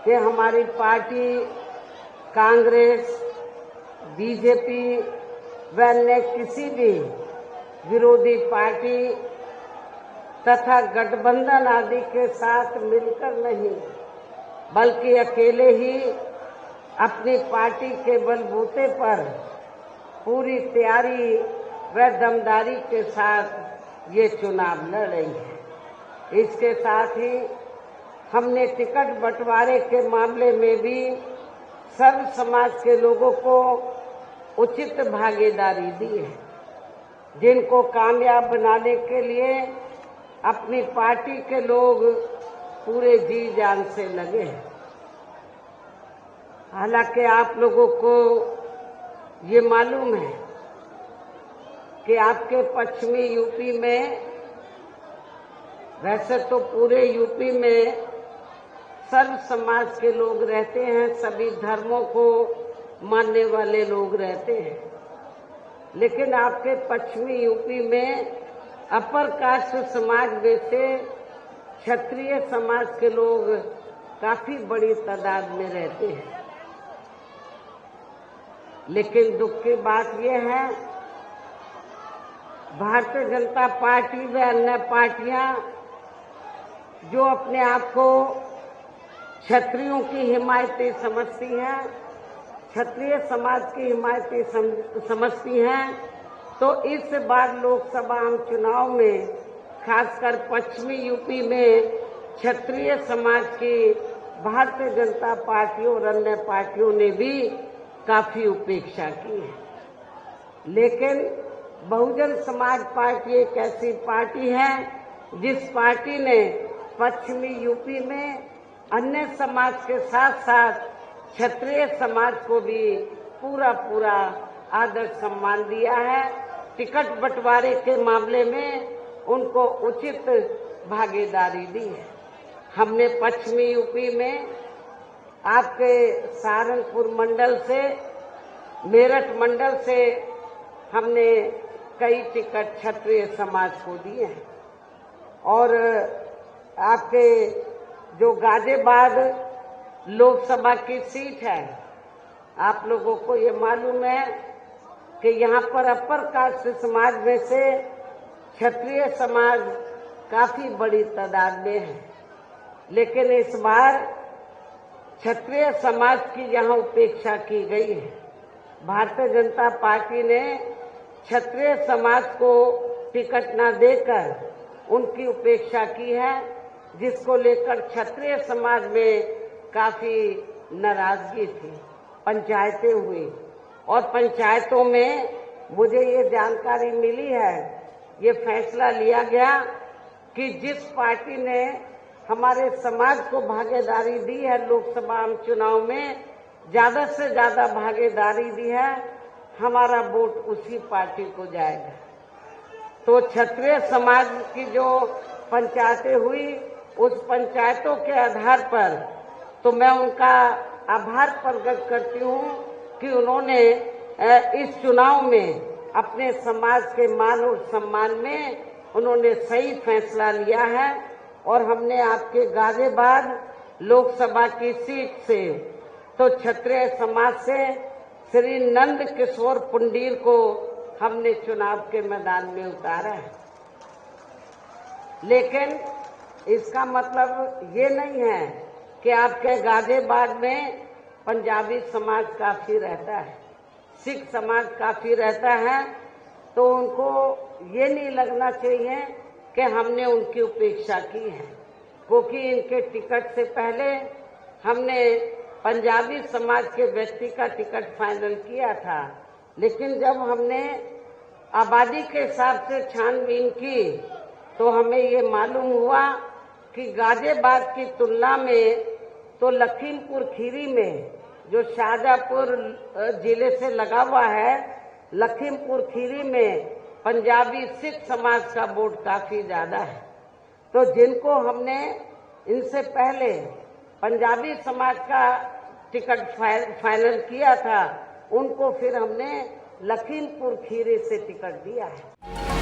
कि हमारी party Congress, BJP व अन्य किसी भी विरोधी पार्टी तथा गठबंधन आदि के साथ मिलकर नहीं, बल्कि अकेले ही अपनी पार्टी के बलबूते पर पूरी तैयारी व दमदारी के साथ ये चुनाव लड़ रही है। इसके साथ ही हमने टिकट बंटवारे के मामले में भी सर्व समाज के लोगों को उचित भागीदारी दी है, जिनको कामयाब बनाने के लिए अपनी पार्टी के लोग पूरे जी जान से लगे हैं। हालांकि आप लोगों को ये मालूम है कि आपके पश्चिमी यूपी में, वैसे तो पूरे यूपी में सर्व समाज के लोग रहते हैं, सभी धर्मों को मानने वाले लोग रहते हैं, लेकिन आपके पश्चिमी यूपी में अपर कास्ट समाज में से क्षत्रिय समाज के लोग काफी बड़ी तादाद में रहते हैं। लेकिन दुख की बात यह है, भारतीय जनता पार्टी व अन्य पार्टियां जो अपने आप को क्षत्रियों की हिमायती समझती हैं, क्षत्रिय समाज की हिमायती समझती हैं, तो इस बार लोकसभा आम चुनाव में खासकर पश्चिमी यूपी में क्षत्रिय समाज की भारतीय जनता पार्टी और अन्य पार्टियों ने भी काफी उपेक्षा की है। लेकिन बहुजन समाज पार्टी एक ऐसी पार्टी है जिस पार्टी ने पश्चिमी यूपी में अन्य समाज के साथ साथ क्षत्रिय समाज को भी पूरा आदर सम्मान दिया है। टिकट बंटवारे के मामले में उनको उचित भागीदारी दी है। हमने पश्चिमी यूपी में आपके सहारनपुर मंडल से, मेरठ मंडल से हमने कई टिकट क्षत्रिय समाज को दिए हैं, और आपके जो गाजियाबाद लोकसभा की सीट है, आप लोगों को ये मालूम है कि यहाँ पर अपर कास्ट समाज में से क्षत्रिय समाज काफी बड़ी तादाद में है, लेकिन इस बार क्षत्रिय समाज की यहाँ उपेक्षा की गई है। भारतीय जनता पार्टी ने क्षत्रिय समाज को टिकट न देकर उनकी उपेक्षा की है, जिसको लेकर क्षत्रिय समाज में काफी नाराजगी थी। पंचायतें हुई और पंचायतों में मुझे ये जानकारी मिली है, ये फैसला लिया गया कि जिस पार्टी ने हमारे समाज को भागीदारी दी है लोकसभा आम चुनाव में, ज्यादा से ज्यादा भागीदारी दी है, हमारा वोट उसी पार्टी को जाएगा। तो क्षत्रिय समाज की जो पंचायतें हुई, उस पंचायतों के आधार पर तो मैं उनका आभार प्रकट करती हूँ कि उन्होंने इस चुनाव में अपने समाज के मान और सम्मान में उन्होंने सही फैसला लिया है। और हमने आपके गाजियाबाद लोकसभा की सीट से तो क्षत्रिय समाज से श्री नंद किशोर पुंडीर को हमने चुनाव के मैदान में उतारा है। लेकिन इसका मतलब ये नहीं है कि आपके गाजियाबाद में पंजाबी समाज काफी रहता है, सिख समाज काफी रहता है, तो उनको ये नहीं लगना चाहिए कि हमने उनकी उपेक्षा की है, क्योंकि इनके टिकट से पहले हमने पंजाबी समाज के व्यक्ति का टिकट फाइनल किया था। लेकिन जब हमने आबादी के हिसाब से छानबीन की तो हमें ये मालूम हुआ कि गाजियाबाद की तुलना में तो लखीमपुर खीरी में, जो शाहजहांपुर जिले से लगा हुआ है, लखीमपुर खीरी में पंजाबी सिख समाज का वोट काफी ज्यादा है। तो जिनको हमने इनसे पहले पंजाबी समाज का टिकट फाइनल किया था, उनको फिर हमने लखीमपुर खीरी से टिकट दिया है।